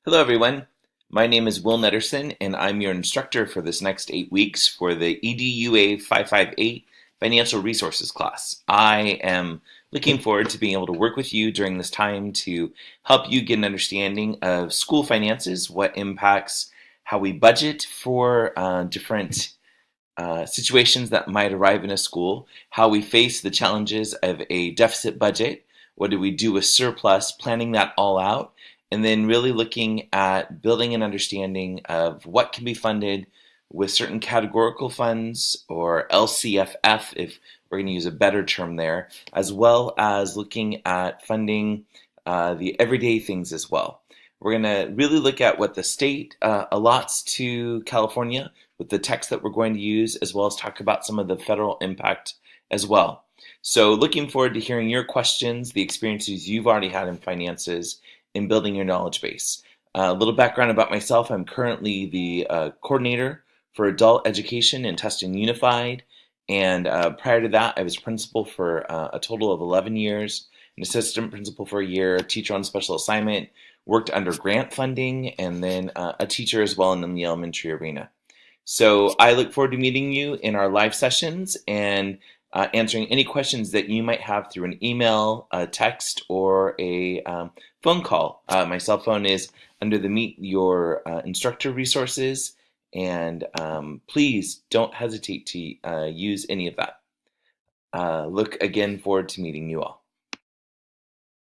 Hello, everyone. My name is Will Netterson, and I'm your instructor for this next 8 weeks for the EDUA 558 Financial Resources class. I am looking forward to being able to work with you during this time to help you get an understanding of school finances, what impacts how we budget for different situations that might arrive in a school, how we face the challenges of a deficit budget, what do we do with surplus, planning that all out, and then really looking at building an understanding of what can be funded with certain categorical funds or LCFF, if we're going to use a better term there, as well as looking at funding the everyday things as well. We're going to really look at what the state allots to California with the text that we're going to use, as well as talk about some of the federal impact as well. So looking forward to hearing your questions, the experiences you've already had in finances, in building your knowledge base. A little background about myself. I'm currently the coordinator for adult education in Tustin Unified. And prior to that, I was principal for a total of 11 years, an assistant principal for a year, a teacher on special assignment, worked under grant funding, and then a teacher as well in the elementary arena. So I look forward to meeting you in our live sessions and answering any questions that you might have through an email, a text, or a phone call. My cell phone is under the Meet Your Instructor resources, and please don't hesitate to use any of that. Look again forward to meeting you all.